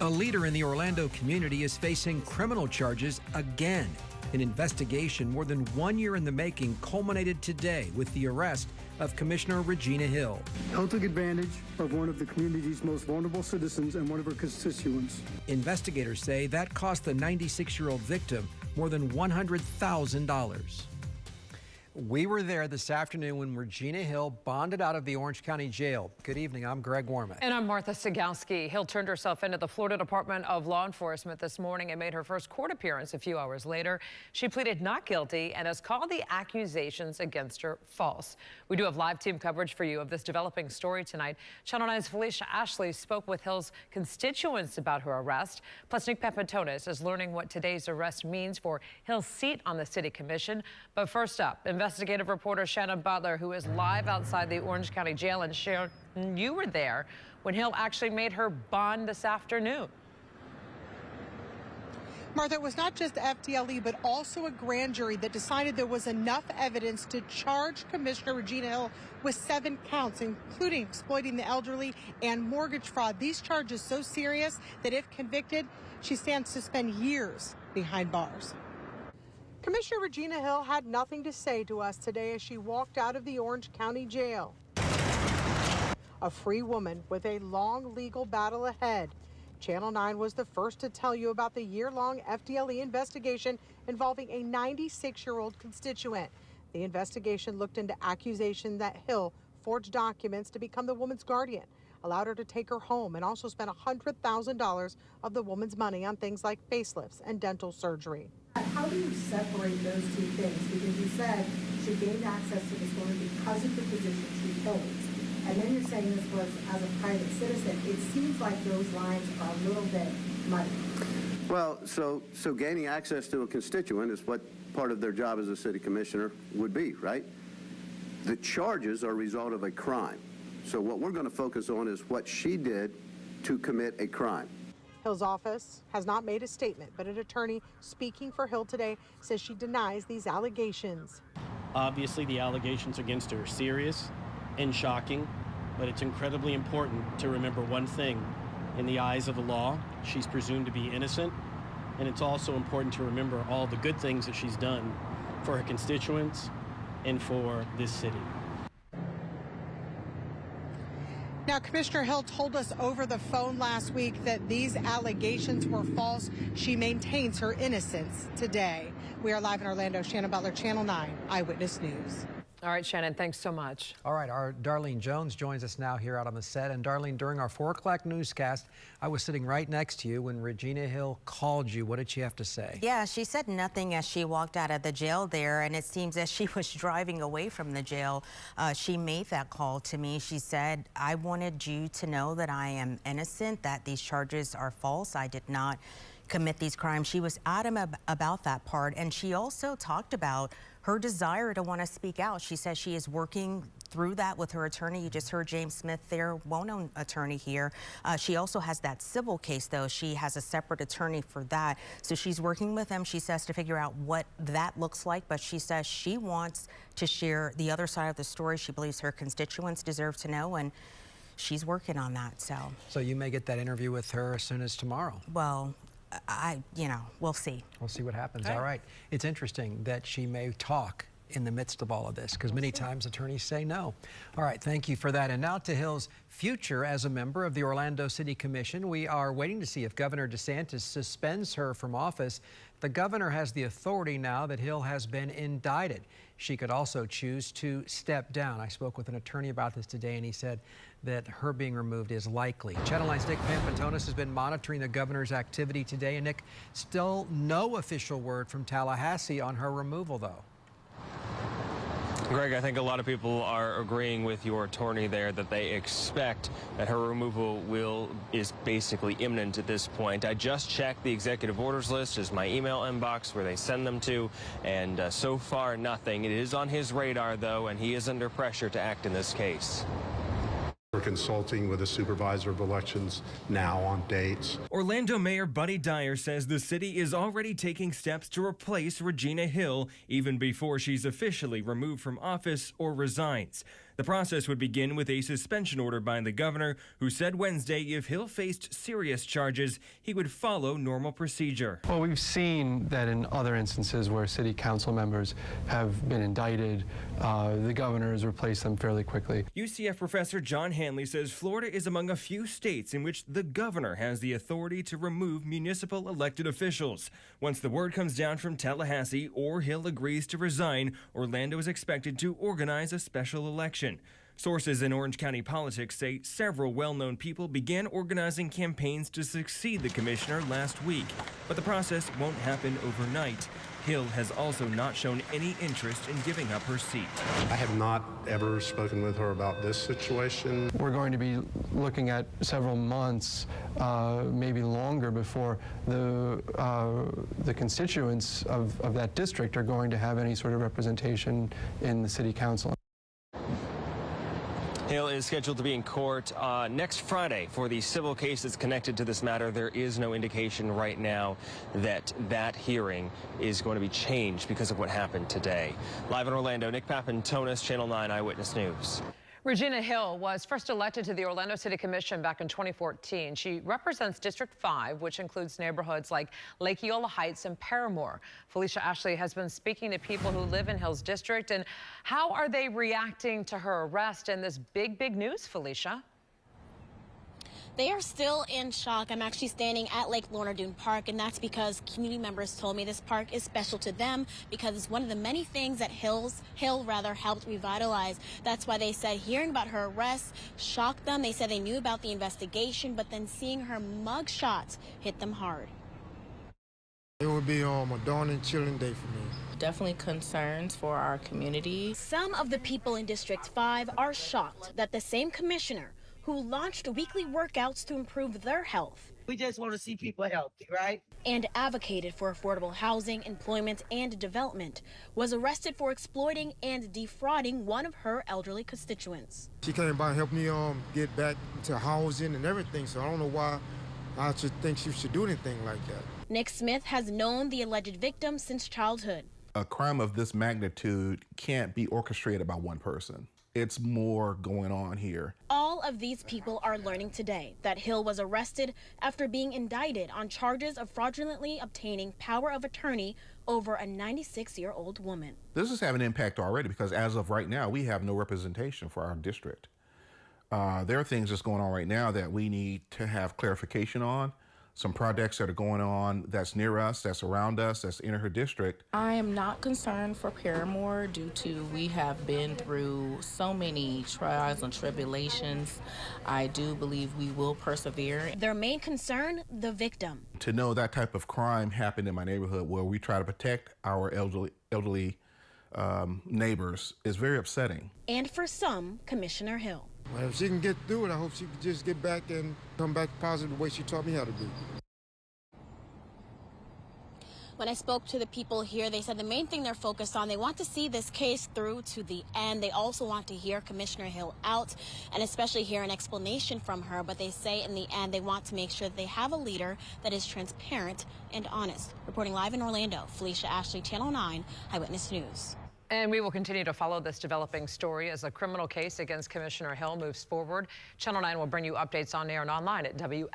A leader in the Orlando community is facing criminal charges again. An investigation more than 1 year in the making culminated today with the arrest of Commissioner Regina Hill. Hill took advantage of one of the community's most vulnerable citizens and one of her constituents. Investigators say that cost the 96-year-old victim more than $100,000. We were there this afternoon when Regina Hill bonded out of the Orange County Jail. Good evening, I'm Greg Wormuth. And I'm Martha Sigalski. Hill turned herself into the Florida Department of Law Enforcement this morning and made her first court appearance a few hours later. She pleaded not guilty and has called the accusations against her false. We do have live team coverage for you of this developing story tonight. Channel 9's Felicia Ashley spoke with Hill's constituents about her arrest. Plus, Nick Papantonis is learning what today's arrest means for Hill's seat on the City Commission. But first up, investigative reporter Shannon Butler, who is live outside the Orange County Jail. And Sharon, you were there when Hill actually made her bond this afternoon. Martha, it was not just FDLE, but also a grand jury that decided there was enough evidence to charge Commissioner Regina Hill with 7 counts, including exploiting the elderly and mortgage fraud. These charges so serious that if convicted, she stands to spend years behind bars. Commissioner Regina Hill had nothing to say to us today as she walked out of the Orange County Jail. A free woman with a long legal battle ahead. Channel 9 was the first to tell you about the year-long FDLE investigation involving a 96-year-old constituent. The investigation looked into accusation that Hill forged documents to become the woman's guardian, allowed her to take her home, and also spent $100,000 of the woman's money on things like facelifts and dental surgery. How do you separate those two things? Because you said she gained access to this woman because of the position she holds. And then you're saying this was as a private citizen. It seems like those lines are a little bit muddy. Well, so gaining access to a constituent is what part of their job as a city commissioner would be, right? The charges are a result of a crime. So what we're going to focus on is what she did to commit a crime. Hill's office has not made a statement, but an attorney speaking for Hill today says she denies these allegations. Obviously, the allegations against her are serious and shocking, but it's incredibly important to remember one thing. In the eyes of the law, she's presumed to be innocent, and it's also important to remember all the good things that she's done for her constituents and for this city. Now, Commissioner Hill told us over the phone last week that these allegations were false. She maintains her innocence today. We are live in Orlando. Shannon Butler, Channel 9 Eyewitness News. All right, Shannon, thanks so much. All right, our Darlene Jones joins us now here out on the set. And Darlene, during our 4 o'clock newscast, I was sitting right next to you when Regina Hill called you. What did she have to say? Yeah, she said nothing as she walked out of the jail there, and it seems as she was driving away from the jail, she made that call to me. She said, I wanted you to know that I am innocent, that these charges are false. I did not commit these crimes. She was adamant about that part, and she also talked about her desire to want to speak out. She says she is working through that with her attorney. You just heard James Smith there, well-known attorney here. She also has that civil case, though. She has a separate attorney for that. So she's working with him, she says, to figure out what that looks like. But she says she wants to share the other side of the story. She believes her constituents deserve to know, and she's working on that. So you may get that interview with her as soon as tomorrow. Well, we'll see. We'll see what happens. All right. It's interesting that she may talk in the midst of all of this, because many times attorneys say no. All right, thank you for that. And now to Hill's future as a member of the Orlando City Commission. We are waiting to see if Governor DeSantis suspends her from office. The governor has the authority now that Hill has been indicted. She could also choose to step down. I spoke with an attorney about this today, and he said that her being removed is likely. Channel 9's Nick Papantonis has been monitoring the governor's activity today. And Nick, still no official word from Tallahassee on her removal, though. Greg, I think a lot of people are agreeing with your attorney there that they expect that her removal is basically imminent at this point. I just checked the executive orders list as my email inbox where they send them to, and so far nothing. It is on his radar, though, and he is under pressure to act in this case. We're consulting with the supervisor of elections now on dates. Orlando Mayor Buddy Dyer says the city is already taking steps to replace Regina Hill even before she's officially removed from office or resigns. The process would begin with a suspension order by the governor, who said Wednesday if Hill faced serious charges, he would follow normal procedure. Well, we've seen that in other instances where city council members have been indicted, the governor has replaced them fairly quickly. UCF professor John Hanley says Florida is among a few states in which the governor has the authority to remove municipal elected officials. Once the word comes down from Tallahassee or Hill agrees to resign, Orlando is expected to organize a special election. Sources in Orange County politics say several well-known people began organizing campaigns to succeed the commissioner last week, but the process won't happen overnight. Hill has also not shown any interest in giving up her seat. I have not ever spoken with her about this situation. We're going to be looking at several months, maybe longer, before the constituents of that district are going to have any sort of representation in the city council. Hill is scheduled to be in court next Friday for the civil cases connected to this matter. There is no indication right now that that hearing is going to be changed because of what happened today. Live in Orlando, Nick Papantonis, Channel 9 Eyewitness News. Regina Hill was first elected to the Orlando City Commission back in 2014. She represents District 5, which includes neighborhoods like Lake Eola Heights and Paramore. Felicia Ashley has been speaking to people who live in Hill's district, and how are they reacting to her arrest and this big news, Felicia? They are still in shock. I'm actually standing at Lake Lorna Dune Park, and that's because community members told me this park is special to them because it's one of the many things that Hill helped revitalize. That's why they said hearing about her arrest shocked them. They said they knew about the investigation, but then seeing her mug shots hit them hard. It would be a dawn and chilling day for me. Definitely concerns for our community. Some of the people in District 5 are shocked that the same commissioner who launched weekly workouts to improve their health. We just want to see people healthy, right? And advocated for affordable housing, employment, and development, was arrested for exploiting and defrauding one of her elderly constituents. She came by and helped me get back to housing and everything, so I don't know why I should think she should do anything like that. Nick Smith has known the alleged victim since childhood. A crime of this magnitude can't be orchestrated by one person. It's more going on here. All of these people are learning today that Hill was arrested after being indicted on charges of fraudulently obtaining power of attorney over a 96-year-old woman. This is having an impact already because as of right now, we have no representation for our district. There are things that's going on right now that we need to have clarification on. Some projects that are going on that's near us, that's around us, that's in her district. I am not concerned for Paramore due to we have been through so many trials and tribulations. I do believe we will persevere. Their main concern, the victim. To know that type of crime happened in my neighborhood where we try to protect our elderly neighbors is very upsetting. And for some, Commissioner Hill. Well, if she can get through it, I hope she can just get back and come back positive the way she taught me how to do. When I spoke to the people here, they said the main thing they're focused on, they want to see this case through to the end. They also want to hear Commissioner Hill out and especially hear an explanation from her. But they say in the end, they want to make sure that they have a leader that is transparent and honest. Reporting live in Orlando, Felicia Ashley, Channel 9 Eyewitness News. And we will continue to follow this developing story as a criminal case against Commissioner Hill moves forward. Channel 9 will bring you updates on air and online at WFTV.